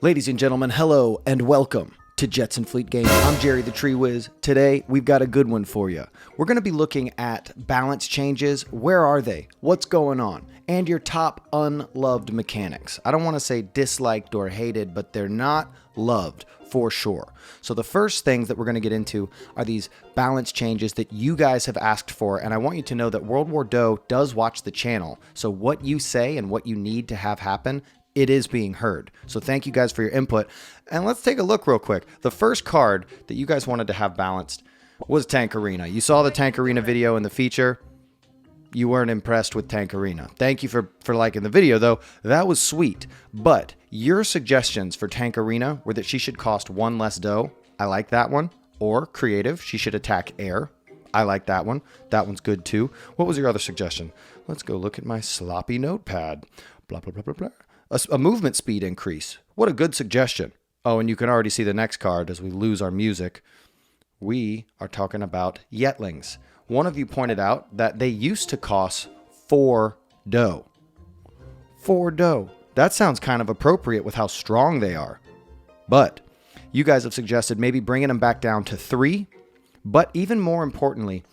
Ladies and gentlemen, hello and welcome to Jets and Fleet Games. I'm Jerry the Tree Whiz. Today, we've got a good one for you. We're going to be looking at balance changes. Where are they? What's going on? And your top unloved mechanics. I don't want to say disliked or hated, but they're not loved for sure. So the first things that we're going to get into are these balance changes that you guys have asked for. And I want you to know that World War Doe does watch the channel. So what you say and what you need to have happen, it is being heard. So thank you guys for your input. And let's take a look real quick. The first card that you guys wanted to have balanced was Tankarina. You saw the Tankarina video in the feature. You weren't impressed with Tankarina. Thank you for liking the video, though. That was sweet. But your suggestions for Tankarina were that she should cost one less dough. I like that one. Or creative, she should attack air. I like that one. That one's good, too. What was your other suggestion? Let's go look at my sloppy notepad. Blah, blah, blah, blah, blah. A movement speed increase. What a good suggestion. Oh, and you can already see the next card as we lose our music. We are talking about Yetlings. One of you pointed out that they used to cost 4 dough. 4 dough. That sounds kind of appropriate with how strong they are. But you guys have suggested maybe bringing them back down to 3. But even more importantly,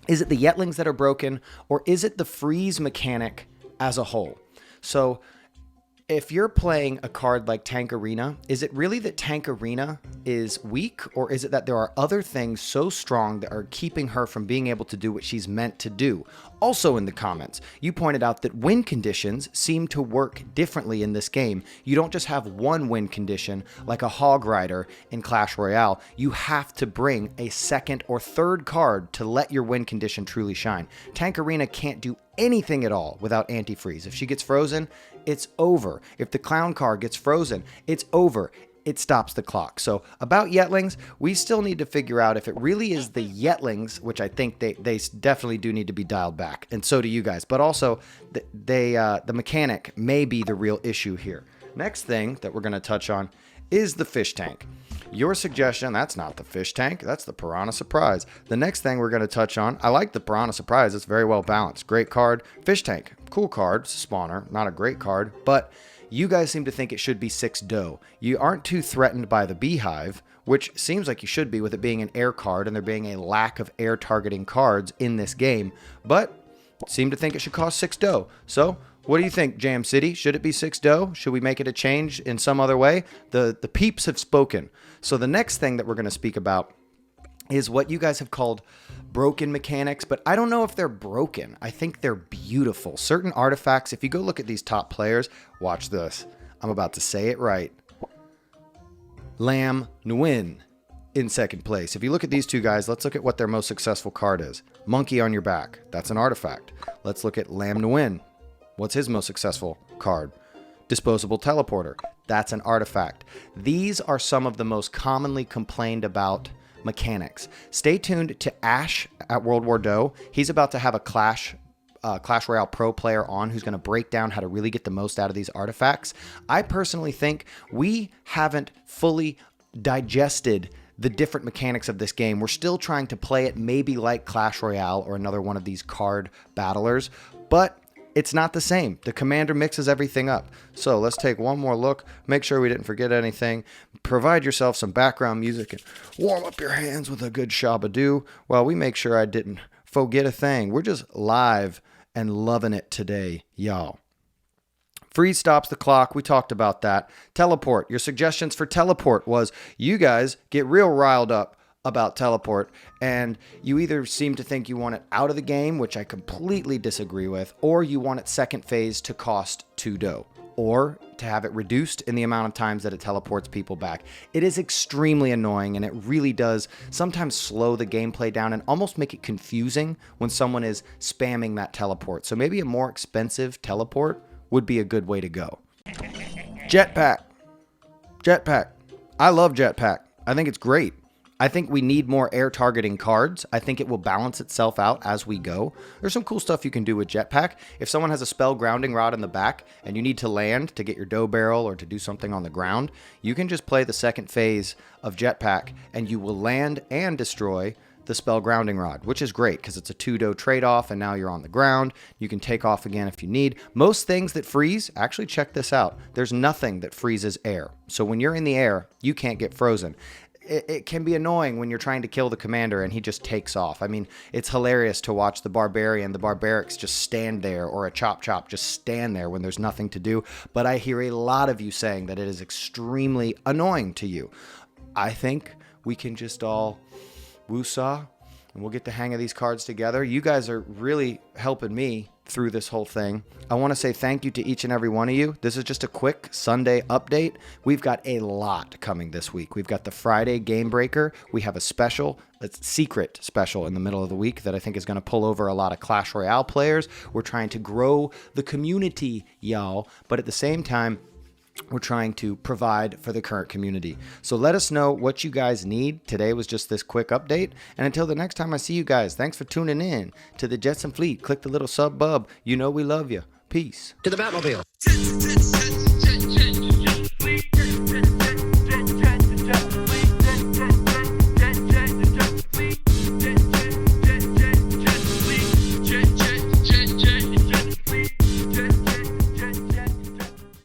is it the Yetlings that are broken, or is it the freeze mechanic as a whole? So if you're playing a card like Tankarina, is it really that Tankarina is weak, or is it that there are other things so strong that are keeping her from being able to do what she's meant to do? Also in the comments, you pointed out that win conditions seem to work differently in this game. You don't just have one win condition like a Hog Rider in Clash Royale. You have to bring a second or third card to let your win condition truly shine. Tankarina can't do anything at all without antifreeze. If she gets frozen, it's over. If the clown car gets frozen, it's over. It stops the clock. So about Yetlings, we still need to figure out if it really is the Yetlings, which I think they definitely do need to be dialed back. And so do you guys. But also, the mechanic may be the real issue here. Next thing that we're going to touch on is the fish tank. Your suggestion, that's not the fish tank, that's the Piranha Surprise. The next thing we're going to touch on, I like the Piranha Surprise, it's very well balanced. Great card. Fish tank, cool card, spawner, not a great card, but you guys seem to think it should be 6 dough. You aren't too threatened by the Beehive, which seems like you should be with it being an air card and there being a lack of air targeting cards in this game, but seem to think it should cost 6 dough. So what do you think, Jam City? Should it be 6 dough? Should we make it a change in some other way? The peeps have spoken. So the next thing that we're going to speak about is what you guys have called broken mechanics, but I don't know if they're broken. I think they're beautiful. Certain artifacts, if you go look at these top players, watch this. I'm about to say it right. Lam Nguyen in second place. If you look at these two guys, let's look at what their most successful card is. Monkey on your back. That's an artifact. Let's look at Lam Nguyen. What's his most successful card? Disposable teleporter. That's an artifact. These are some of the most commonly complained about mechanics. Stay tuned to Ash at World War Doe. He's about to have a Clash Royale Pro player on who's going to break down how to really get the most out of these artifacts. I personally think we haven't fully digested the different mechanics of this game. We're still trying to play it maybe like Clash Royale or another one of these card battlers, but it's not the same. The commander mixes everything up. So let's take one more look. Make sure we didn't forget anything. Provide yourself some background music and warm up your hands with a good Shabadoo while we make sure I didn't forget a thing. We're just live and loving it today, y'all. Freeze stops the clock. We talked about that. Teleport. Your suggestions for teleport was you guys get real riled up about teleport, and you either seem to think you want it out of the game, which I completely disagree with, or you want it second phase to cost 2 dough, or to have it reduced in the amount of times that it teleports people back. It is extremely annoying, and it really does sometimes slow the gameplay down and almost make it confusing when someone is spamming that teleport. So maybe a more expensive teleport would be a good way to go. Jetpack. Jetpack. I love Jetpack. I think it's great. I think we need more air targeting cards. I think it will balance itself out as we go. There's some cool stuff you can do with Jetpack. If someone has a spell grounding rod in the back and you need to land to get your dough barrel or to do something on the ground, you can just play the second phase of Jetpack and you will land and destroy the spell Grounding Rod, which is great because it's a 2-dough trade-off, and now you're on the ground. You can take off again if you need. Most things that freeze, actually check this out, there's nothing that freezes air. So when you're in the air, you can't get frozen. It can be annoying when you're trying to kill the commander and he just takes off. I mean, it's hilarious to watch the barbarian, the barbarics just stand there, or a chop just stand there when there's nothing to do. But I hear a lot of you saying that it is extremely annoying to you. I think we can just all woosah and we'll get the hang of these cards together. You guys are really helping me through this whole thing. I want to say thank you to each and every one of you. This is just a quick Sunday update. We've got a lot coming this week. We've got the Friday Game Breaker. We have a secret special in the middle of the week that I think is going to pull over a lot of Clash Royale players. We're trying to grow the community, y'all, but at the same time, we're trying to provide for the current community. So let us know what you guys need. Today was just this quick update. And until the next time I see you guys, thanks for tuning in to the Jetson Fleet. Click the little sub bub. You know we love you. Peace. To the Batmobile.